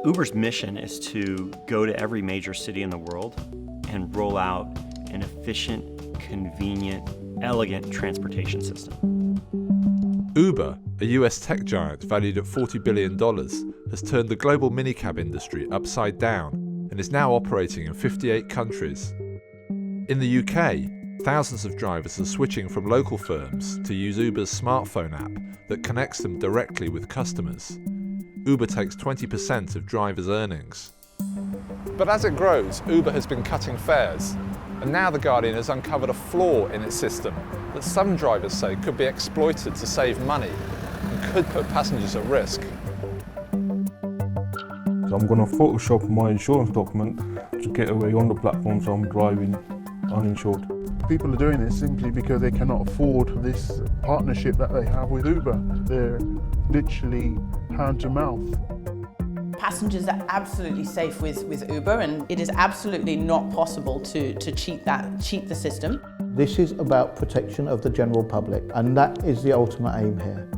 Uber's mission is to go to every major city in the world and roll out an efficient, convenient, elegant transportation system. Uber, a US tech giant valued at $40 billion, has turned the global minicab industry upside down and is now operating in 58 countries. In the UK, thousands of drivers are switching from local firms to use Uber's smartphone app that connects them directly with customers. Uber takes 20% of drivers' earnings. But as it grows, Uber has been cutting fares, and now The Guardian has uncovered a flaw in its system that some drivers say could be exploited to save money and could put passengers at risk. So I'm going to Photoshop my insurance document to get away on the platform so I'm driving uninsured. People are doing this simply because they cannot afford this partnership that they have with Uber. They're literally hand to mouth. Passengers are absolutely safe with Uber, and it is absolutely not possible to cheat the system. This is about protection of the general public, and that is the ultimate aim here.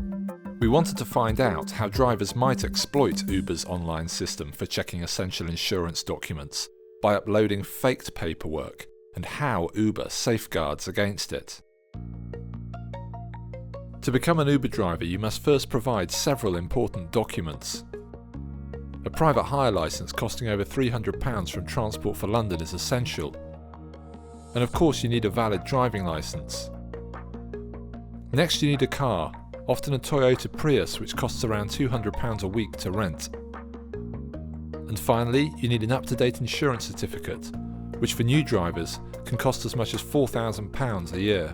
We wanted to find out how drivers might exploit Uber's online system for checking essential insurance documents by uploading faked paperwork, and how Uber safeguards against it. To become an Uber driver, you must first provide several important documents. A private hire licence costing over £300 from Transport for London is essential. And of course you need a valid driving licence. Next you need a car, often a Toyota Prius, which costs around £200 a week to rent. And finally, you need an up-to-date insurance certificate, which for new drivers can cost as much as £4,000 a year.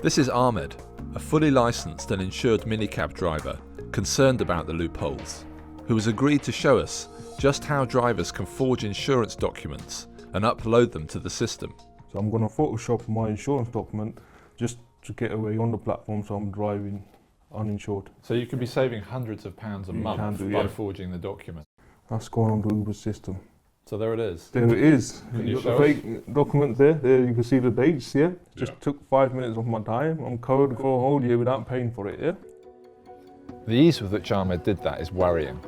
This is Ahmed, a fully licensed and insured minicab driver concerned about the loopholes, who has agreed to show us just how drivers can forge insurance documents and upload them to the system. So I'm going to Photoshop my insurance document just to get away on the platform so I'm driving uninsured. So you could be saving hundreds of pounds a month by forging the document. That's going on the Uber system. So there it is. There it is. Can you got show the us? fake document there. There you can see the dates, yeah? Just took 5 minutes of my time. I'm covered for a whole year without paying for it, yeah? The ease with which Ahmed did that is worrying.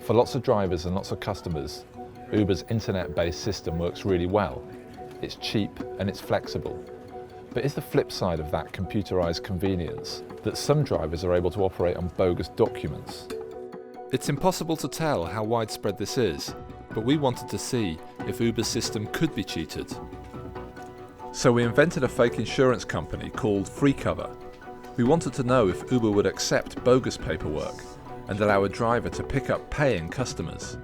For lots of drivers and lots of customers, Uber's internet-based system works really well. It's cheap and it's flexible. But is the flip side of that computerised convenience that some drivers are able to operate on bogus documents? It's impossible to tell how widespread this is, but we wanted to see if Uber's system could be cheated. So we invented a fake insurance company called FreeCover. We wanted to know if Uber would accept bogus paperwork and allow a driver to pick up paying customers.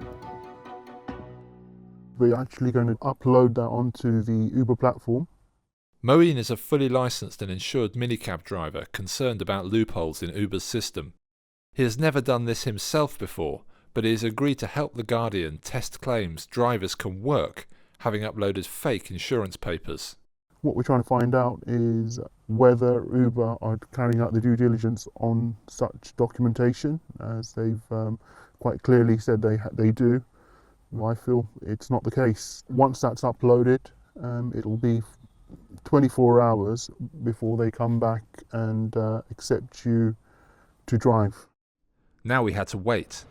We're actually going to upload that onto the Uber platform. Moeen is a fully licensed and insured minicab driver concerned about loopholes in Uber's system. He has never done this himself before, but he has agreed to help The Guardian test claims drivers can work having uploaded fake insurance papers. What we're trying to find out is whether Uber are carrying out the due diligence on such documentation, as they've quite clearly said they do. I feel it's not the case. Once that's uploaded, it'll be 24 hours before they come back and accept you to drive. Now we had to wait.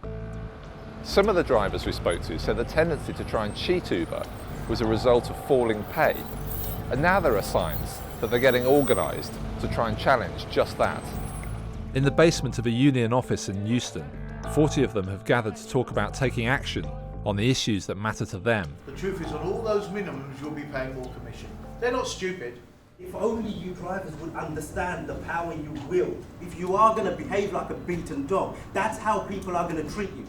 Some of the drivers we spoke to said the tendency to try and cheat Uber was a result of falling pay. And now there are signs that they're getting organised to try and challenge just that. In the basement of a union office in Euston, 40 of them have gathered to talk about taking action on the issues that matter to them. The truth is, on all those minimums, you'll be paying more commission. They're not stupid. If only you drivers would understand the power you wield. If you are going to behave like a beaten dog, that's how people are going to treat you.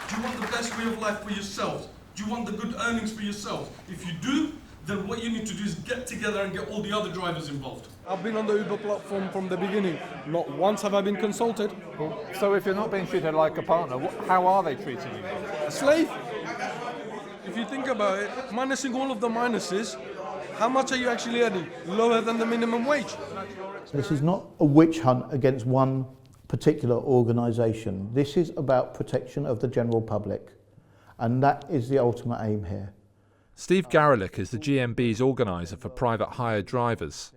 Do you want the best way of life for yourselves? Do you want the good earnings for yourselves? If you do, then what you need to do is get together and get all the other drivers involved. I've been on the Uber platform from the beginning. Not once have I been consulted. So if you're not being treated like a partner, how are they treating you? A slave? If you think about it, minusing all of the minuses, how much are you actually earning? Lower than the minimum wage. This is not a witch hunt against one particular organisation. This is about protection of the general public, and that is the ultimate aim here. Steve Garelick is the GMB's organiser for private hire drivers.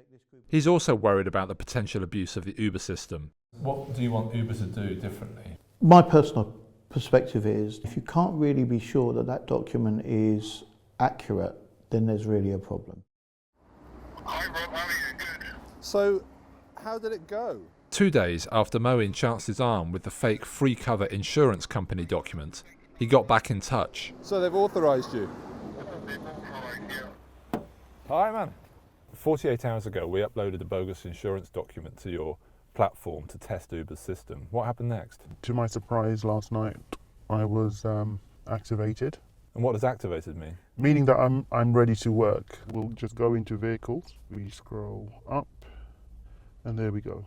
He's also worried about the potential abuse of the Uber system. What do you want Uber to do differently? My personal perspective is, if you can't really be sure that that document is accurate, then there's really a problem. So, how did it go? 2 days after Moeen chanced his arm with the fake free cover insurance company document, he got back in touch. So they've authorised you? Hi man. 48 hours ago we uploaded a bogus insurance document to your platform to test Uber's system. What happened next? To my surprise, last night I was activated. And what does activated mean? Meaning that I'm ready to work. We'll just go into vehicles, we scroll up, and there we go.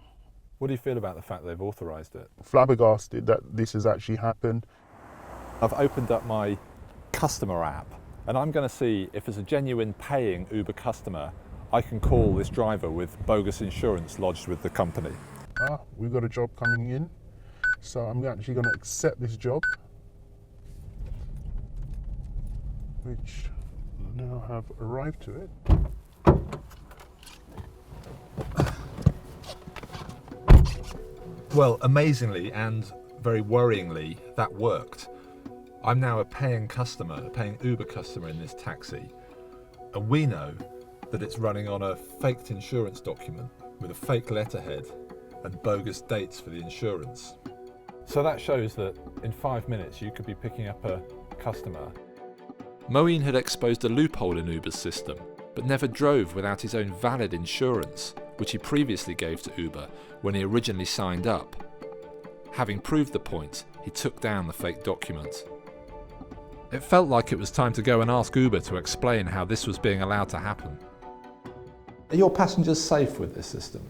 What do you feel about the fact they've authorised it? Flabbergasted that this has actually happened. I've opened up my customer app and I'm going to see if as a genuine paying Uber customer I can call this driver with bogus insurance lodged with the company. We've got a job coming in, so I'm actually going to accept this job, which now have arrived to it. Well, amazingly and very worryingly, that worked. I'm now a paying Uber customer in this taxi, and we know that it's running on a faked insurance document with a fake letterhead and bogus dates for the insurance. So that shows that in 5 minutes you could be picking up a customer. Moeen had exposed a loophole in Uber's system, but never drove without his own valid insurance, which he previously gave to Uber when he originally signed up. Having proved the point, he took down the fake document. It felt like it was time to go and ask Uber to explain how this was being allowed to happen. Are your passengers safe with this system?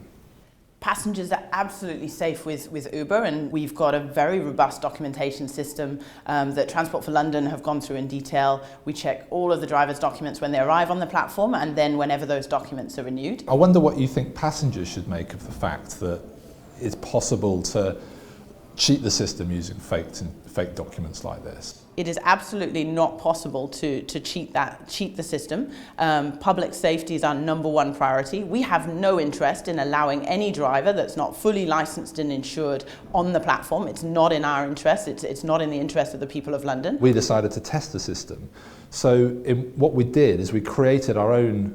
Passengers are absolutely safe with Uber, and we've got a very robust documentation system that Transport for London have gone through in detail. We check all of the drivers' documents when they arrive on the platform and then whenever those documents are renewed. I wonder what you think passengers should make of the fact that it's possible to cheat the system using fake documents like this. It is absolutely not possible to cheat the system. Public safety is our #1 priority. We have no interest in allowing any driver that's not fully licensed and insured on the platform. It's not in our interest. It's not in the interest of the people of London. We decided to test the system. So what we did is we created our own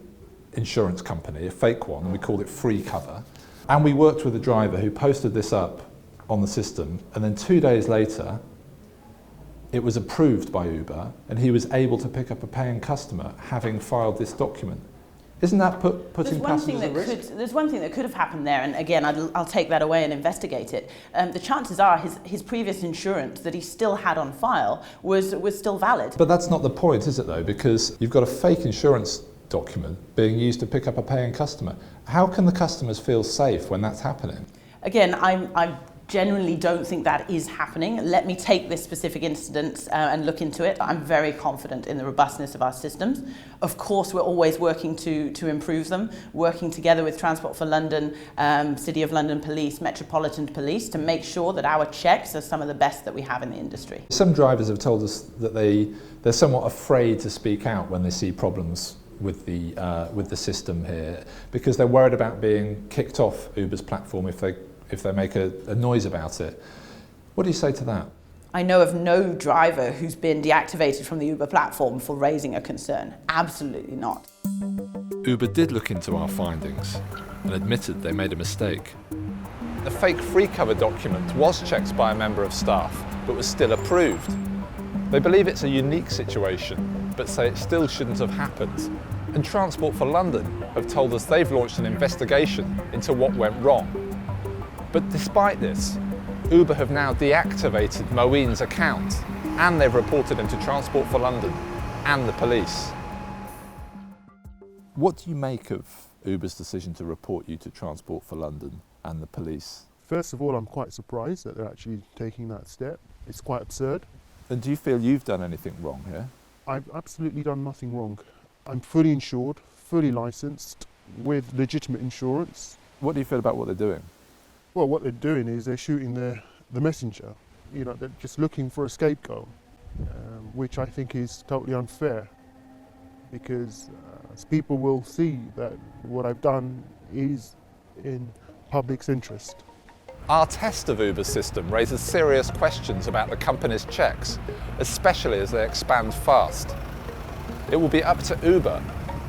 insurance company, a fake one, and we called it Free Cover. And we worked with a driver who posted this up on the system, and then 2 days later it was approved by Uber and he was able to pick up a paying customer having filed this document. Isn't that putting passengers at risk? There's one thing that could have happened there, and again, I'll take that away and investigate it. The chances are his previous insurance that he still had on file was still valid. But that's not the point, is it though? Because you've got a fake insurance document being used to pick up a paying customer. How can the customers feel safe when that's happening? Again, I genuinely don't think that is happening. Let me take this specific incident and look into it. I'm very confident in the robustness of our systems. Of course, we're always working to improve them, working together with Transport for London, City of London Police, Metropolitan Police, to make sure that our checks are some of the best that we have in the industry. Some drivers have told us that they're somewhat afraid to speak out when they see problems with the system here, because they're worried about being kicked off Uber's platform if they make a noise about it. What do you say to that? I know of no driver who's been deactivated from the Uber platform for raising a concern. Absolutely not. Uber did look into our findings and admitted they made a mistake. The fake free cover document was checked by a member of staff, but was still approved. They believe it's a unique situation, but say it still shouldn't have happened. And Transport for London have told us they've launched an investigation into what went wrong. But despite this, Uber have now deactivated Moeen's account, and they've reported him to Transport for London and the police. What do you make of Uber's decision to report you to Transport for London and the police? First of all, I'm quite surprised that they're actually taking that step. It's quite absurd. And do you feel you've done anything wrong here? I've absolutely done nothing wrong. I'm fully insured, fully licensed, with legitimate insurance. What do you feel about what they're doing? Well, what they're doing is they're shooting the messenger. You know, they're just looking for a scapegoat, which I think is totally unfair, because people will see that what I've done is in public's interest. Our test of Uber's system raises serious questions about the company's checks, especially as they expand fast. It will be up to Uber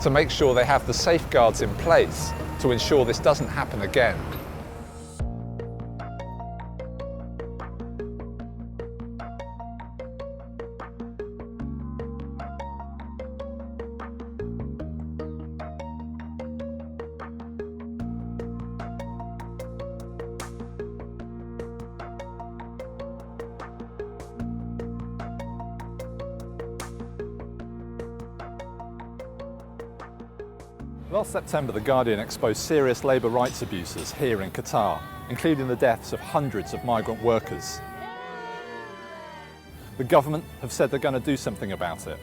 to make sure they have the safeguards in place to ensure this doesn't happen again. Last September, The Guardian exposed serious labour rights abuses here in Qatar, including the deaths of hundreds of migrant workers. The government have said they're going to do something about it.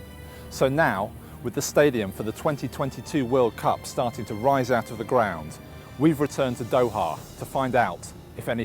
So now, with the stadium for the 2022 World Cup starting to rise out of the ground, we've returned to Doha to find out if anything